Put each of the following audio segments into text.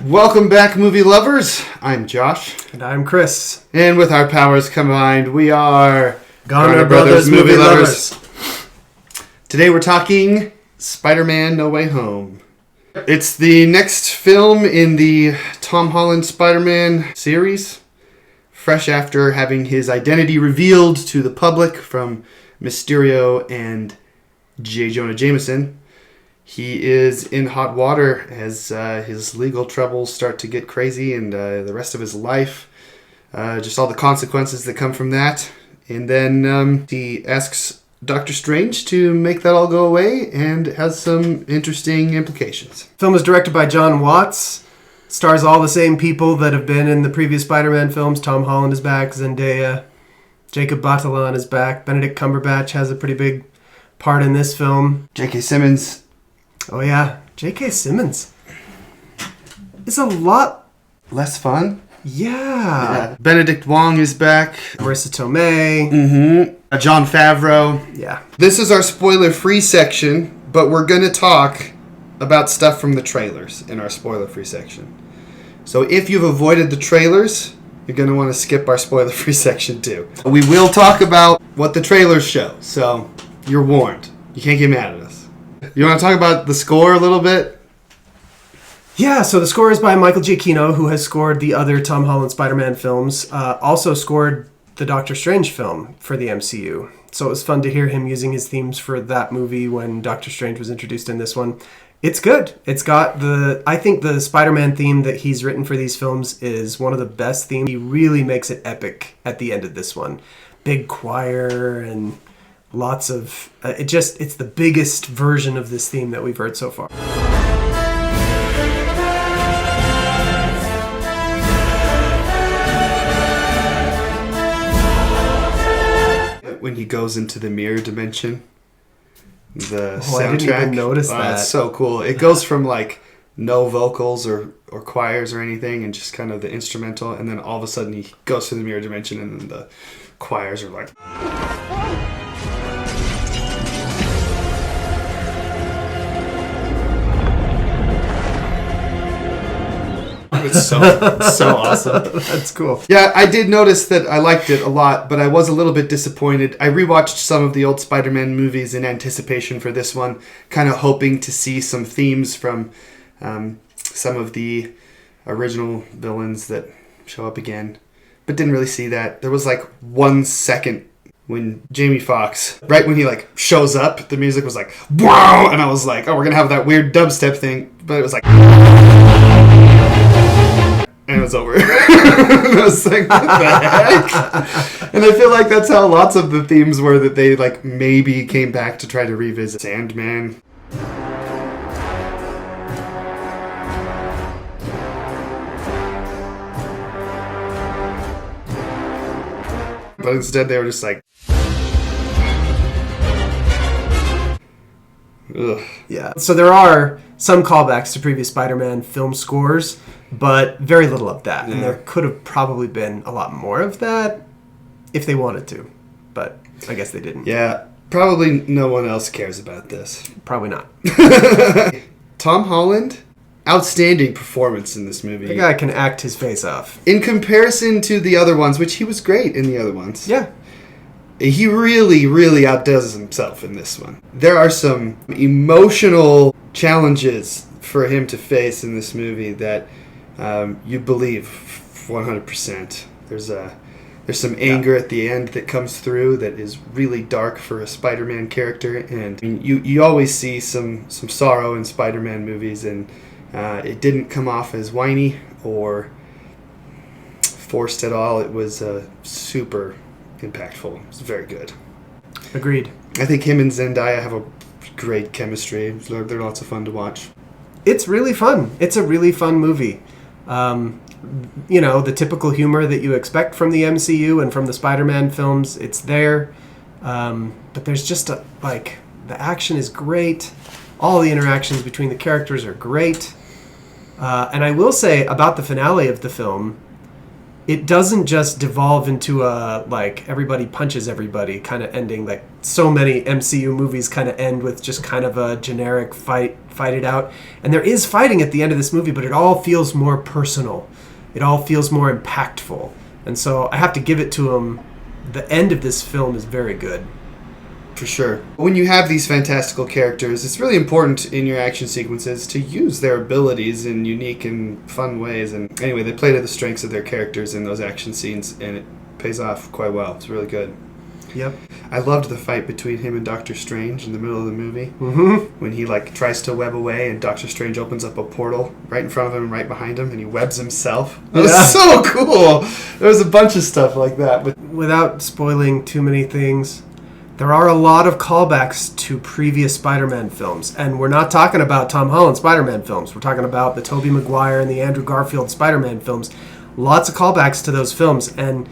Welcome back, movie lovers. I'm Josh. And I'm Chris. And with our powers combined, we are Garner Brothers Movie Lovers. Today we're talking Spider-Man No Way Home. It's the next film in the Tom Holland Spider-Man series, fresh after having his identity revealed to the public from Mysterio and J. Jonah Jameson. He is in hot water as his legal troubles start to get crazy and the rest of his life. Just all the consequences that come from that. And then he asks Doctor Strange to make that all go away and has some interesting implications. The film is directed by John Watts. Stars all the same people that have been in the previous Spider-Man films. Tom Holland is back, Zendaya, Jacob Batalon is back, Benedict Cumberbatch has a pretty big part in this film. J.K. Simmons. Oh yeah, J.K. Simmons is a lot less fun. Yeah. Benedict Wong is back. Marissa Tomei. Mm-hmm. Jon Favreau. Yeah. This is our spoiler-free section, but we're going to talk about stuff from the trailers in our spoiler-free section. So if you've avoided the trailers, you're going to want to skip our spoiler-free section too. We will talk about what the trailers show, so you're warned. You can't get mad at us. You want to talk about the score a little bit? Yeah, so the score is by Michael Giacchino, who has scored the other Tom Holland Spider-Man films. Also scored the Doctor Strange film for the MCU. So it was fun to hear him using his themes for that movie when Doctor Strange was introduced in this one. It's good. It's got I think the Spider-Man theme that he's written for these films is one of the best themes. He really makes it epic at the end of this one. Big choir and lots of... it's the biggest version of this theme that we've heard so far. When he goes into the mirror dimension, the soundtrack. I didn't even notice that. It's so cool. It goes from like no vocals or choirs or anything and just kind of the instrumental, and then all of a sudden he goes to the mirror dimension and then the choirs are like... It's so awesome. That's cool. Yeah, I did notice that I liked it a lot, but I was a little bit disappointed. I rewatched some of the old Spider-Man movies in anticipation for this one, kind of hoping to see some themes from some of the original villains that show up again, but didn't really see that. There was like 1 second when Jamie Foxx, right when he like shows up, the music was like, wow! And I was like, oh, we're going to have that weird dubstep thing, but it was like... And it was over. And I was like, what the heck? And I feel like that's how lots of the themes were, that they like maybe came back to try to revisit Sandman. But instead they were just like... Ugh. Yeah. So there are some callbacks to previous Spider-Man film scores, but very little of that. Yeah. And there could have probably been a lot more of that if they wanted to, but I guess they didn't. Yeah, probably no one else cares about this. Probably not. Tom Holland, outstanding performance in this movie. The guy can act his face off. In comparison to the other ones, which he was great in the other ones. Yeah. He really, really outdoes himself in this one. There are some emotional challenges for him to face in this movie that you believe 100%. There's some anger at the end that comes through that is really dark for a Spider-Man character, and I mean, you always see some sorrow in Spider-Man movies, and it didn't come off as whiny or forced at all. It was super impactful. It's very good. Agreed. I think him and Zendaya have a great chemistry. They're lots of fun to watch. It's really fun. It's a really fun movie. The typical humor that you expect from the MCU and from the Spider-Man films, it's there. But there's just the action is great. All the interactions between the characters are great. And I will say about the finale of the film, it doesn't just devolve into a, like, everybody punches everybody kind of ending. Like, so many MCU movies kind of end with just kind of a generic fight it out. And there is fighting at the end of this movie, but it all feels more personal. It all feels more impactful. And so I have to give it to him. The end of this film is very good. For sure. When you have these fantastical characters, it's really important in your action sequences to use their abilities in unique and fun ways. And anyway, they play to the strengths of their characters in those action scenes, and it pays off quite well. It's really good. Yep. I loved the fight between him and Doctor Strange in the middle of the movie. Mm-hmm. When he tries to web away, and Doctor Strange opens up a portal right in front of him and right behind him, and he webs himself. It was so cool. There was a bunch of stuff like that. But without spoiling too many things, there are a lot of callbacks to previous Spider-Man films. And we're not talking about Tom Holland Spider-Man films. We're talking about the Tobey Maguire and the Andrew Garfield Spider-Man films. Lots of callbacks to those films. And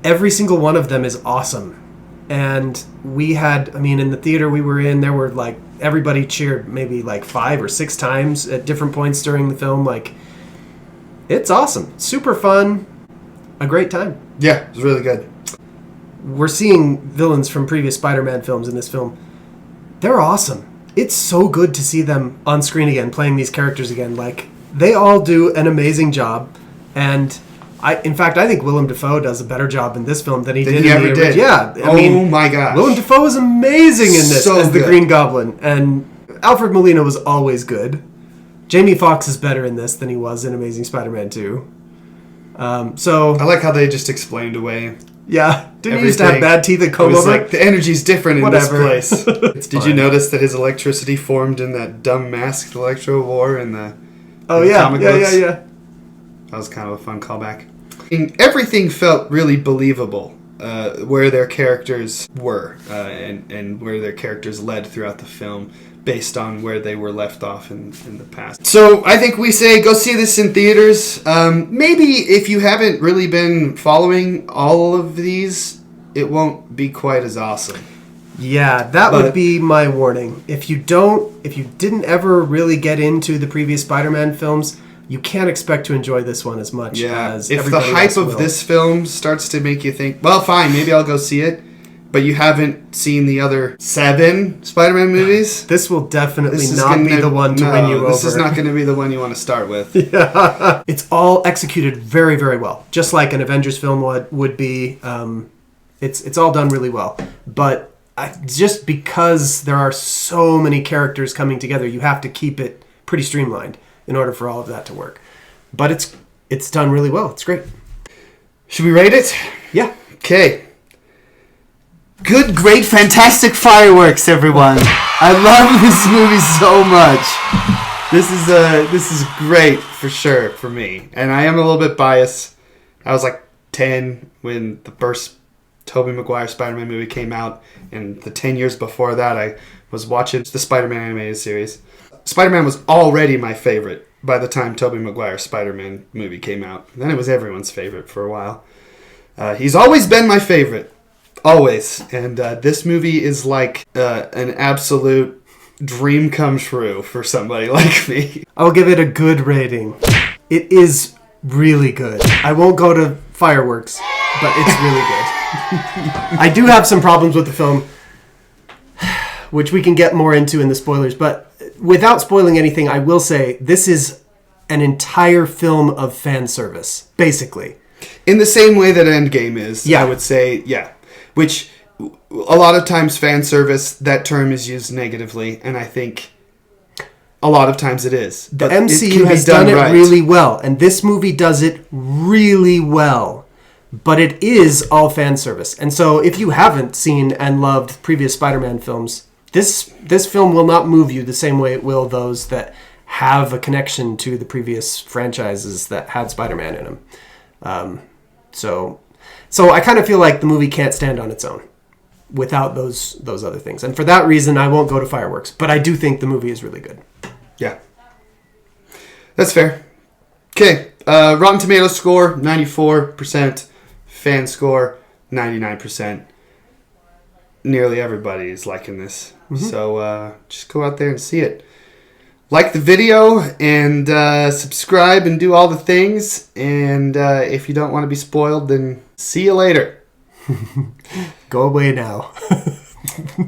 every single one of them is awesome. And we had, in the theater we were in, there were everybody cheered maybe 5 or 6 times at different points during the film. It's awesome. Super fun. A great time. Yeah, it was really good. We're seeing villains from previous Spider-Man films in this film. They're awesome. It's so good to see them on screen again, playing these characters again. They all do an amazing job. And in fact, I think Willem Dafoe does a better job in this film than he did in the original. Yeah. Oh my gosh. Willem Dafoe was amazing in this as the Green Goblin. And Alfred Molina was always good. Jamie Foxx is better in this than he was in Amazing Spider-Man 2. So I like how they just explained away. Yeah. Didn't he used to have bad teeth and comb over? The energy's different in this place. Did fine. You notice that his electricity formed in that dumb mask Electro wore in the comic books? Yeah. That was kind of a fun callback. Everything felt really believable, where their characters were, and where their characters led throughout the film, based on where they were left off in the past. So I think we say go see this in theaters. Maybe if you haven't really been following all of these, it won't be quite as awesome. Yeah, that would be my warning. If you didn't ever really get into the previous Spider-Man films, you can't expect to enjoy this one as much as everybody else will. If the hype of this film starts to make you think, well, fine, maybe I'll go see it, but you haven't seen the other 7 Spider-Man movies, this will definitely not be the one to win you over. This is not going to be the one you want to start with. Yeah. It's all executed very, very well, just like an Avengers film would be. It's all done really well. But just because there are so many characters coming together, you have to keep it pretty streamlined in order for all of that to work. But it's done really well. It's great. Should we rate it? Yeah. Okay. Good, great, fantastic fireworks, everyone. I love this movie so much. This is great for sure for me. And I am a little bit biased. I was 10 when the first Tobey Maguire Spider-Man movie came out, and the 10 years before that I was watching the Spider-Man animated series. Spider-Man was already my favorite by the time Tobey Maguire Spider-Man movie came out. Then it was everyone's favorite for a while. He's always been my favorite. Always. And this movie is an absolute dream come true for somebody like me. I'll give it a good rating. It is really good. I won't go to fireworks, but it's really good. I do have some problems with the film, which we can get more into in the spoilers, but without spoiling anything, I will say this is an entire film of fan service, basically. In the same way that Endgame is, I would say, yeah. Which, a lot of times fan service, that term is used negatively, and I think a lot of times it is. The MCU has done it really well, and this movie does it really well. But it is all fan service. And so if you haven't seen and loved previous Spider-Man films, this film will not move you the same way it will those that have a connection to the previous franchises that had Spider-Man in them. So I kind of feel like the movie can't stand on its own without those other things. And for that reason, I won't go to fireworks. But I do think the movie is really good. Yeah. That's fair. Okay. Rotten Tomatoes score, 94%. Fan score, 99%. Nearly everybody is liking this. Mm-hmm. So just go out there and see it. like the video and subscribe and do all the things. And if you don't want to be spoiled, then see you later. Go away now.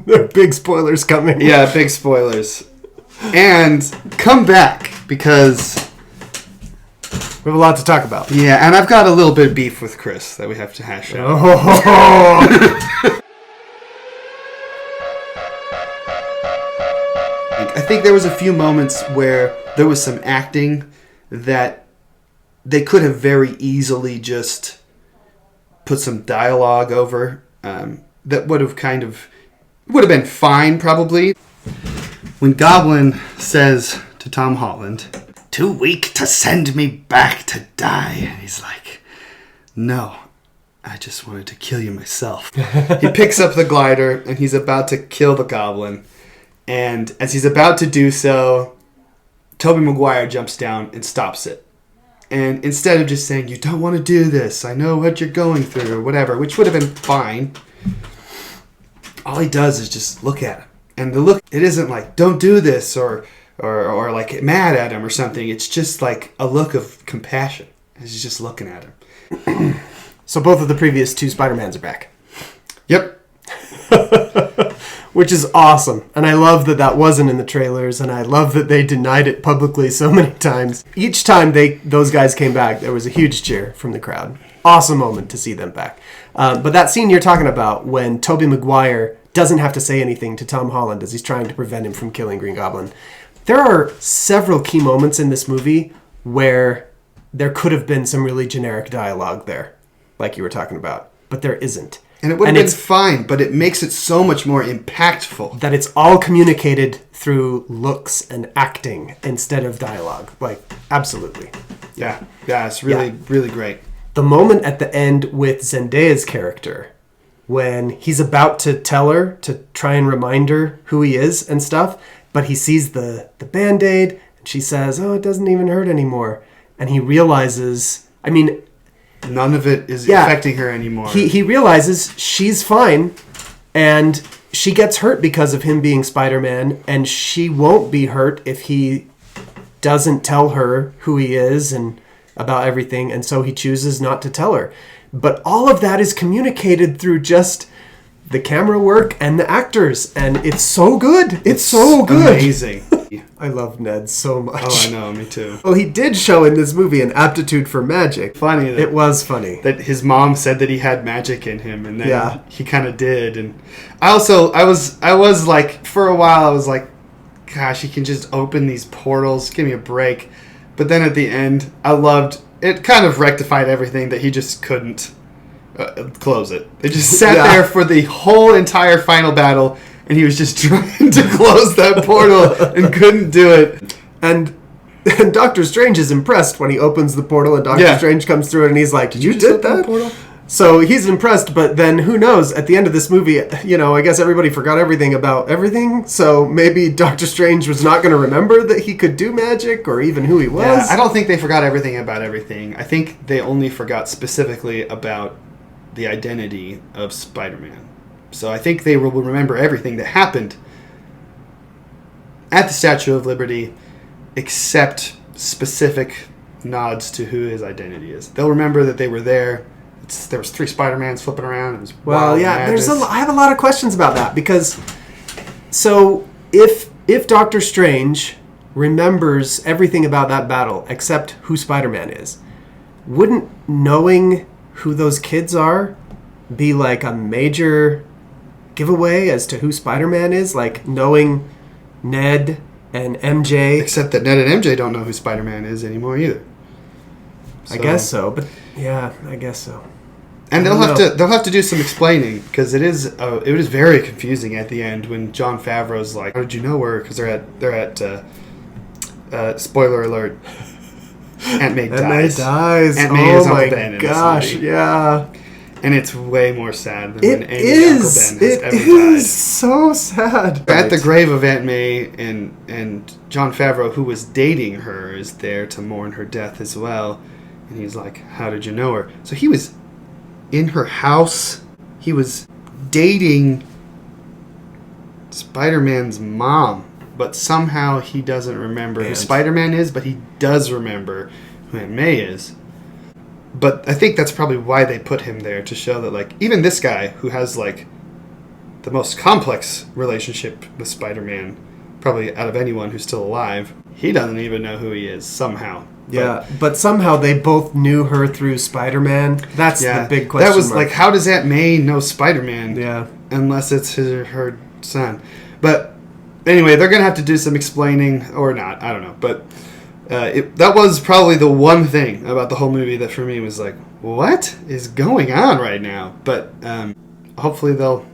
There are big spoilers coming. Yeah, big spoilers. And come back because we have a lot to talk about. Yeah, and I've got a little bit of beef with Chris that we have to hash out. Oh. I think there was a few moments where there was some acting that they could have very easily just put some dialogue over. That would have been fine probably. When Goblin says to Tom Holland, "Too weak to send me back to die," and he's like, "No, I just wanted to kill you myself." He picks up the glider and he's about to kill the Goblin. And as he's about to do so, Tobey Maguire jumps down and stops it. And instead of just saying, "You don't want to do this, I know what you're going through," or whatever, which would have been fine, all he does is just look at him. And the look, it isn't like, "Don't do this," or like mad at him or something. It's just like a look of compassion. He's just looking at him. So both of the previous two Spider-Mans are back. Yep. Which is awesome. And I love that that wasn't in the trailers, and I love that they denied it publicly so many times. Each time those guys came back, there was a huge cheer from the crowd. Awesome moment to see them back. But that scene you're talking about, when Tobey Maguire doesn't have to say anything to Tom Holland as he's trying to prevent him from killing Green Goblin, there are several key moments in this movie where there could have been some really generic dialogue there, like you were talking about, but there isn't. And it would have been fine, but it makes it so much more impactful. That it's all communicated through looks and acting instead of dialogue. Like, absolutely. Yeah, it's really, really great. The moment at the end with Zendaya's character, when he's about to tell her, to try and remind her who he is and stuff, but he sees the Band-Aid, and she says, "Oh, it doesn't even hurt anymore." And he realizes, none of it is affecting her anymore. He realizes she's fine, and she gets hurt because of him being Spider-Man, and she won't be hurt if he doesn't tell her who he is and about everything, and so he chooses not to tell her. But all of that is communicated through just the camera work and the actors, and it's so good. It's so good. Amazing. I love Ned so much. Oh, I know, me too. Well, he did show in this movie an aptitude for magic. Funny. It was funny. That his mom said that he had magic in him, and then he kind of did. And I was like, for a while, I was like, gosh, he can just open these portals, give me a break. But then at the end, I loved, it kind of rectified everything that he just couldn't close it. They just sat there for the whole entire final battle, and he was just trying to close that portal and couldn't do it. And Doctor Strange is impressed when he opens the portal, and Doctor Strange comes through it, and he's like, "You did that?" Portal? So he's impressed, but then who knows? At the end of this movie, I guess everybody forgot everything about everything, so maybe Doctor Strange was not going to remember that he could do magic or even who he was. Yeah, I don't think they forgot everything about everything. I think they only forgot specifically about the identity of Spider-Man. So I think they will remember everything that happened at the Statue of Liberty, except specific nods to who his identity is. They'll remember that they were there. There was 3 Spider-Mans flipping around. It was madness. I have a lot of questions about that, because so if Doctor Strange remembers everything about that battle except who Spider-Man is, wouldn't knowing who those kids are be like a major giveaway as to who Spider-Man is? Like knowing Ned and MJ. Except that Ned and MJ don't know who Spider-Man is anymore either. So. I guess so, but yeah, I guess so. And they'll have to do some explaining, because it is very confusing at the end when Jon Favreau's like, "How did you know her?" Because they're at spoiler alert. Aunt May dies. Aunt May is Uncle Ben in this movie. Yeah. And it's way more sad than when Aunt May It ever is died. So sad. At the grave of Aunt May, and Jon Favreau, who was dating her, is there to mourn her death as well. And he's like, "How did you know her?" So he was in her house. He was dating Spider-Man's mom. but somehow he doesn't remember who And- Spider-Man is, but he does remember who Aunt May is. But I think that's probably why they put him there, to show that, like, even this guy, who has, like, the most complex relationship with Spider-Man, probably out of anyone who's still alive, he doesn't even know who he is, somehow. Yeah, but somehow they both knew her through Spider-Man. That's the big question That was, mark. like, how does Aunt May know Spider-Man? Yeah. Unless it's her son. But, anyway, they're going to have to do some explaining, or not, I don't know, but... that was probably the one thing about the whole movie that for me was like, what is going on right now? But hopefully they'll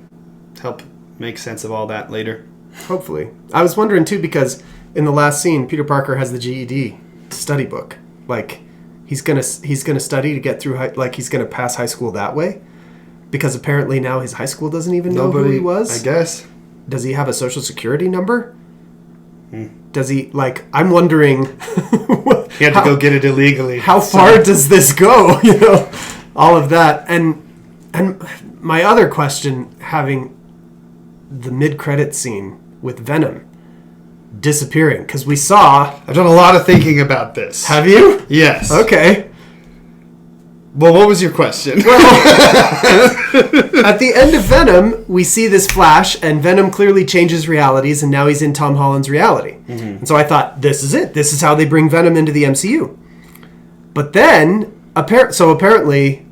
help make sense of all that later. Hopefully. I was wondering, too, because in the last scene, Peter Parker has the GED study book. Like, he's gonna study to get through, he's going to pass high school that way. Because apparently now his high school doesn't even know who he was. I guess. Does he have a social security number? Does he, I'm wondering... He had to go get it illegally. How far does this go? All of that. And my other question, having the mid-credit scene with Venom disappearing, because we saw... I've done a lot of thinking about this. Have you? Yes. Okay. Well, what was your question? At the end of Venom, we see this flash, and Venom clearly changes realities, and now he's in Tom Holland's reality. Mm-hmm. And so I thought, this is it. This is how they bring Venom into the MCU. But then, apparently,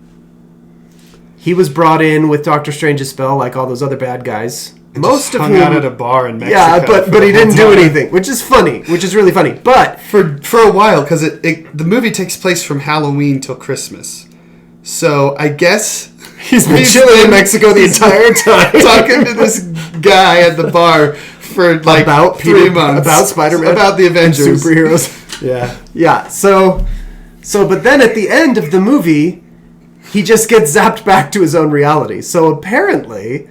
he was brought in with Doctor Strange's spell, like all those other bad guys. Most of hung whom out at a bar in Mexico. Yeah, but he didn't do anything, which is funny, which is really funny. But for a while, because the movie takes place from Halloween till Christmas. So I guess he's been chilling in Mexico the entire time, talking to this guy at the bar for like about 3 months about Spider-Man, about the Avengers, superheroes. Yeah. So, but then at the end of the movie, he just gets zapped back to his own reality. So apparently,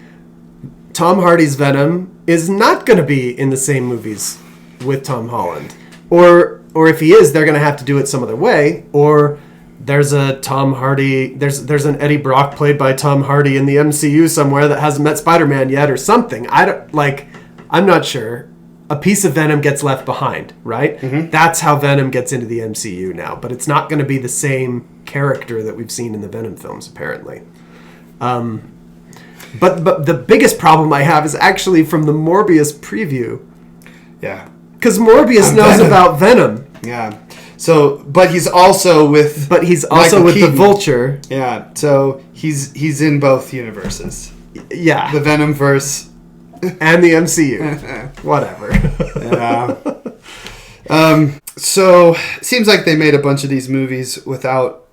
Tom Hardy's Venom is not going to be in the same movies with Tom Holland, or if he is, they're going to have to do it some other way, or. There's a Tom Hardy, there's an Eddie Brock played by Tom Hardy in the MCU somewhere that hasn't met Spider-Man yet or something. I'm not sure. A piece of Venom gets left behind, right? Mm-hmm. That's how Venom gets into the MCU now, but it's not going to be the same character that we've seen in the Venom films, apparently. But the biggest problem I have is actually from the Morbius preview. Yeah. Because Morbius knows about Venom. Yeah. So, but he's also with the Vulture. Yeah, so he's in both universes. Yeah, the Venomverse and the MCU. Whatever. Yeah. So it seems like they made a bunch of these movies without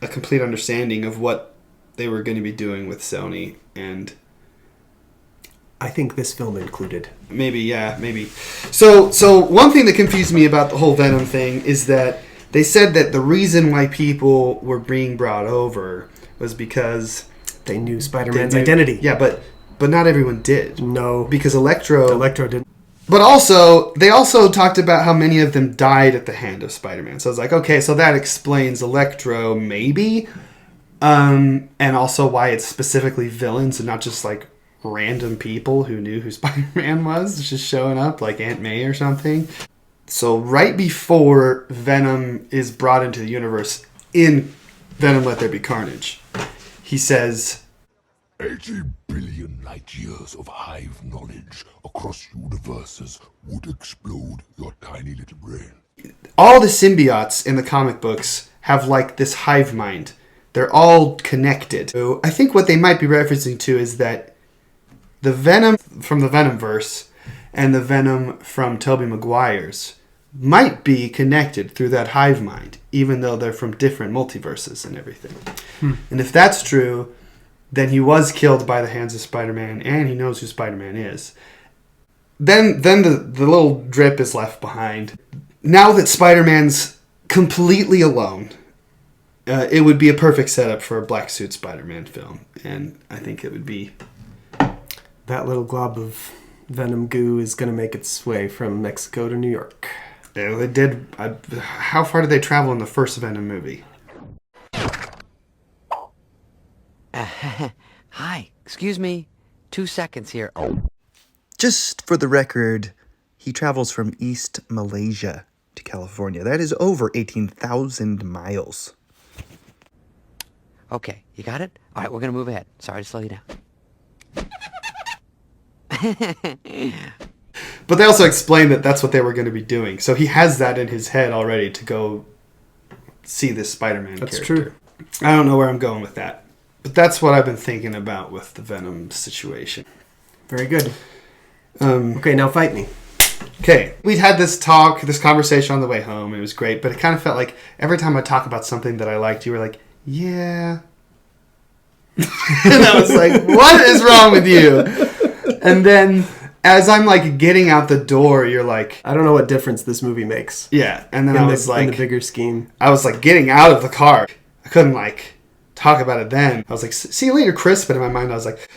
a complete understanding of what they were going to be doing with Sony, and I think this film included. Maybe. So one thing that confused me about the whole Venom thing is that they said that the reason why people were being brought over was because they knew Spider-Man's identity. Yeah, but not everyone did. No. Because Electro didn't. But they also talked about how many of them died at the hand of Spider-Man. So I was like, okay, so that explains Electro, maybe. And also why it's specifically villains and not just like random people who knew who Spider-Man was just showing up, like Aunt May or something. So right before Venom is brought into the universe in Venom Let There Be Carnage, he says, 80 billion light years of hive knowledge across universes would explode your tiny little brain. All the symbiotes in the comic books have like this hive mind. They're all connected. So I think what they might be referencing to is that the Venom from the Venomverse and the Venom from Tobey Maguire's might be connected through that hive mind, even though they're from different multiverses and everything. And if that's true, then he was killed by the hands of Spider-Man, and he knows who Spider-Man is. Then the little drip is left behind. Now that Spider-Man's completely alone, it would be a perfect setup for a black suit Spider-Man film, and I think it would be... That little glob of Venom goo is going to make its way from Mexico to New York. Yeah, they did. How far did they travel in the first Venom movie? Hi, excuse me. 2 seconds here. Just for the record, he travels from East Malaysia to California. That is over 18,000 miles. Okay, you got it? All right, we're going to move ahead. Sorry to slow you down. But they also explained that that's what they were going to be doing. So he has that in his head already to go see this Spider-Man character. That's true. I don't know where I'm going with that. But that's what I've been thinking about with the Venom situation. Very good. Okay, now fight me. Okay, we'd had this conversation on the way home. It was great, but it kind of felt like every time I talk about something that I liked, you were like, yeah. And I was like, what is wrong with you? And then as I'm like getting out the door, you're like, I don't know what difference this movie makes. yeah. And then In I was like, in the bigger scheme. I was like getting out of the car. I couldn't like talk about it then. I was like, see you later, Chris. But in my mind, I was like,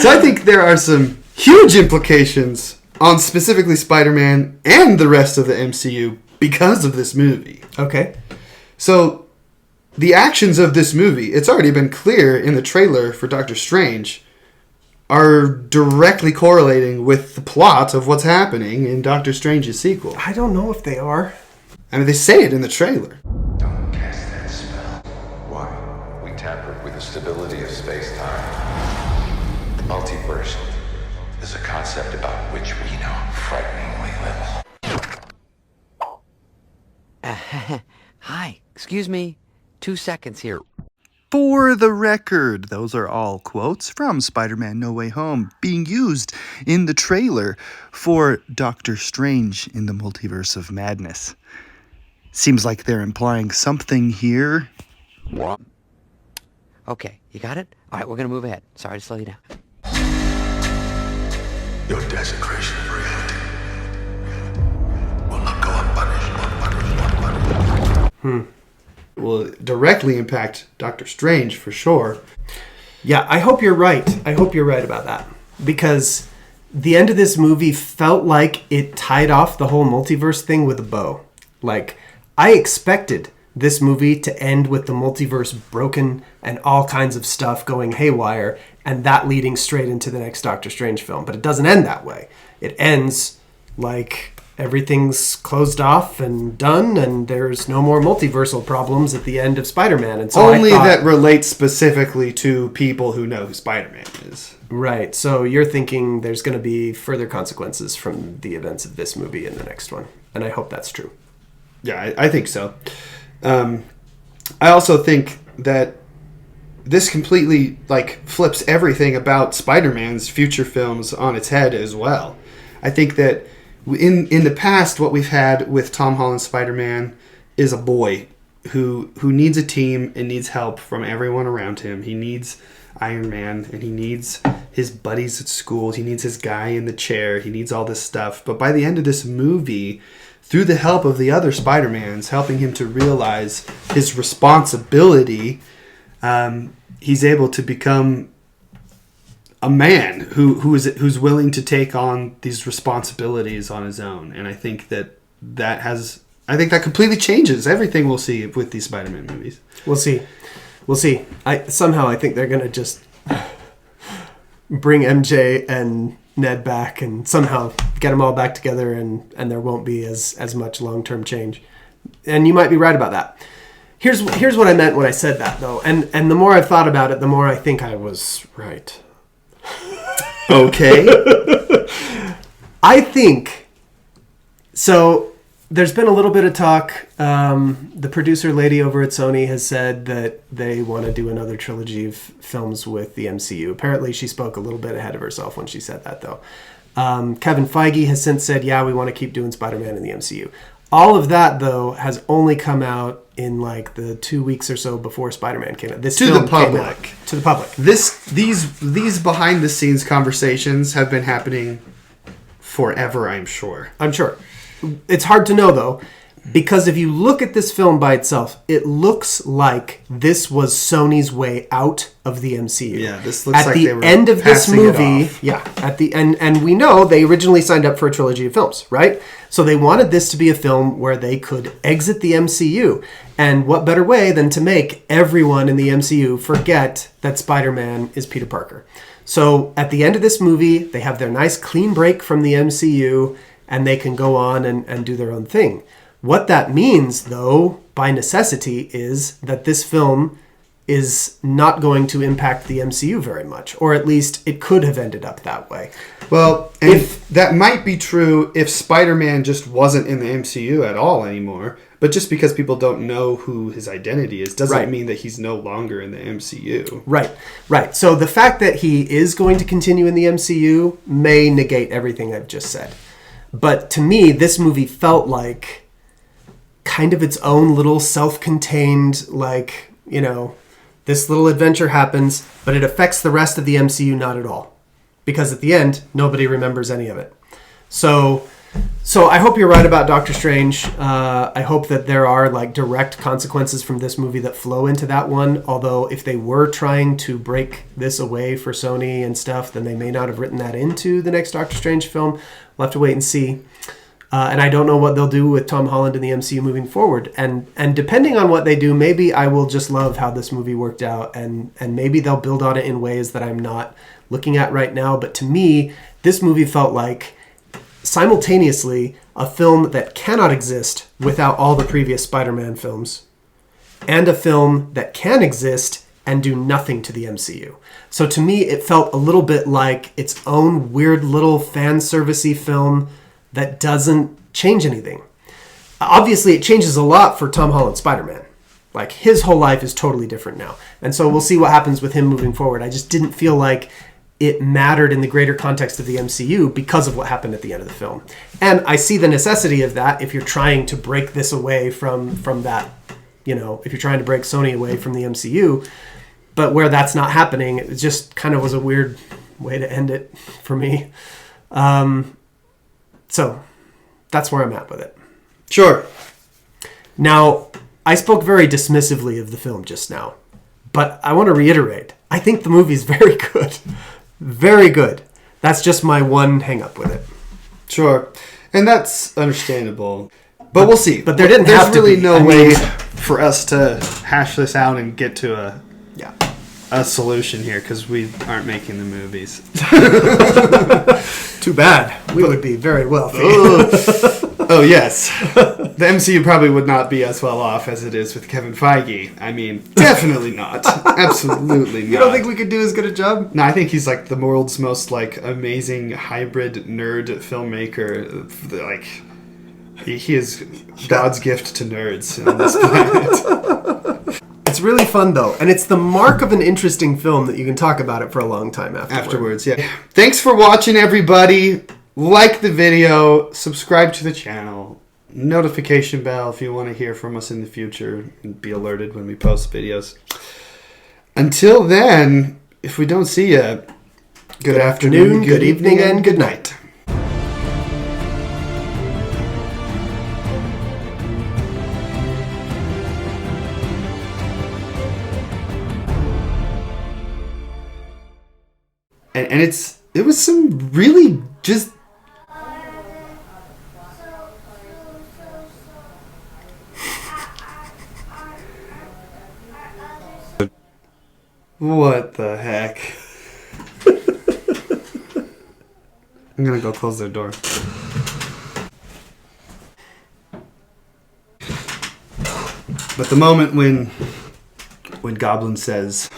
So I think there are some huge implications on specifically Spider-Man and the rest of the MCU because of this movie. Okay. So the actions of this movie, it's already been clear in the trailer for Doctor Strange, are directly correlating with the plot of what's happening in Doctor Strange's sequel. I don't know if they are. I mean, they say it in the trailer. Don't cast that spell. Why? We tampered with the stability of space-time. The multiverse is a concept about which we know frighteningly little. Hi, excuse me. 2 seconds here. For the record, those are all quotes from Spider-Man No Way Home being used in the trailer for Doctor Strange in the Multiverse of Madness. Seems like they're implying something here. What? Okay, you got it? All right, we're going to move ahead. Sorry to slow you down. Your desecration of reality will not go unpunished. Will directly impact Doctor Strange for sure. Yeah, I hope you're right. I hope you're right about that. Because the end of this movie felt like it tied off the whole multiverse thing with a bow. Like, I expected this movie to end with the multiverse broken and all kinds of stuff going haywire, and that leading straight into the next Doctor Strange film. But it doesn't end that way. It ends like everything's closed off and done, and there's no more multiversal problems at the end of Spider-Man. And so Only that relates specifically to people who know who Spider-Man is. Right. So you're thinking there's going to be further consequences from the events of this movie in the next one. And I hope that's true. Yeah, I think so. I also think that this completely flips everything about Spider-Man's future films on its head as well. I think that in the past, what we've had with Tom Holland's Spider-Man is a boy who needs a team and needs help from everyone around him. He needs Iron Man, and he needs his buddies at school. He needs his guy in the chair. He needs all this stuff. But by the end of this movie, through the help of the other Spider-Mans, helping him to realize his responsibility, he's able to become a man who's willing to take on these responsibilities on his own. And I think that completely changes everything we'll see with these Spider-Man movies. We'll see. I think they're going to just bring MJ and Ned back and somehow get them all back together, and there won't be as much long-term change. And you might be right about that. Here's what I meant when I said that, though. And the more I've thought about it, the more I think I was right. Okay. I think so. There's been a little bit of talk. The producer lady over at Sony has said that they want to do another trilogy of films with the MCU. Apparently, she spoke a little bit ahead of herself when she said that, though. Kevin Feige has since said, yeah, we want to keep doing Spider-Man in the MCU. All of that, though, has only come out in the 2 weeks or so before Spider-Man came out. This to film the public. came out. To the public. These behind-the-scenes conversations have been happening forever, I'm sure. I'm sure. It's hard to know, though. Because if you look at this film by itself, it looks like this was Sony's way out of the MCU. Yeah, this looks like they were end of this passing it movie. off. Yeah, at the end, and we know they originally signed up for a trilogy of films, right? So they wanted this to be a film where they could exit the MCU. And what better way than to make everyone in the MCU forget that Spider-Man is Peter Parker? So at the end of this movie, they have their nice clean break from the MCU, and they can go on and do their own thing. What that means, though, by necessity, is that this film is not going to impact the MCU very much, or at least it could have ended up that way. Well, and that might be true if Spider-Man just wasn't in the MCU at all anymore. But just because people don't know who his identity is doesn't mean that he's no longer in the MCU. Right. So the fact that he is going to continue in the MCU may negate everything I've just said. But to me, this movie felt like kind of its own little self-contained, like, you know, this little adventure happens, but it affects the rest of the MCU not at all. Because at the end, nobody remembers any of it. So I hope you're right about Doctor Strange. I hope that there are like direct consequences from this movie that flow into that one. Although if they were trying to break this away for Sony and stuff, then they may not have written that into the next Doctor Strange film. We'll have to wait and see. And I don't know what they'll do with Tom Holland in the MCU moving forward. And depending on what they do, maybe I will just love how this movie worked out. And maybe they'll build on it in ways that I'm not looking at right now. But to me, this movie felt like simultaneously a film that cannot exist without all the previous Spider-Man films, and a film that can exist and do nothing to the MCU. So to me, it felt a little bit like its own weird little fan servicey film that doesn't change anything. Obviously, it changes a lot for Tom Holland's Spider-Man. Like, his whole life is totally different now. And so we'll see what happens with him moving forward. I just didn't feel like it mattered in the greater context of the MCU because of what happened at the end of the film. And I see the necessity of that if you're trying to break this away from that, you know, if you're trying to break Sony away from the MCU. But where that's not happening, it just kind of was a weird way to end it for me. So that's where I'm at with it. Sure. Now, I spoke very dismissively of the film just now, but I want to reiterate, I think the movie's very good. Very good. That's just my one hang-up with it. Sure. And that's understandable. But we'll see. But there's really no way for us to hash this out and get to a solution here because we aren't making the movies. Too bad. We would be very wealthy. Oh, yes. The MCU probably would not be as well off as it is with Kevin Feige. I mean, definitely not. Absolutely not. You don't think we could do as good a job? No, I think he's like the world's most like amazing hybrid nerd filmmaker. Like, he is God's gift to nerds on this planet. It's really fun, though. And it's the mark of an interesting film that you can talk about it for a long time afterwards. Yeah. Thanks for watching, everybody. Like the video. Subscribe to the channel. Notification bell if you want to hear from us in the future and be alerted when we post videos. Until then, if we don't see you, good afternoon, good evening, and good night. And it was some really just... What the heck? I'm gonna go close their door. But the moment when Goblin says...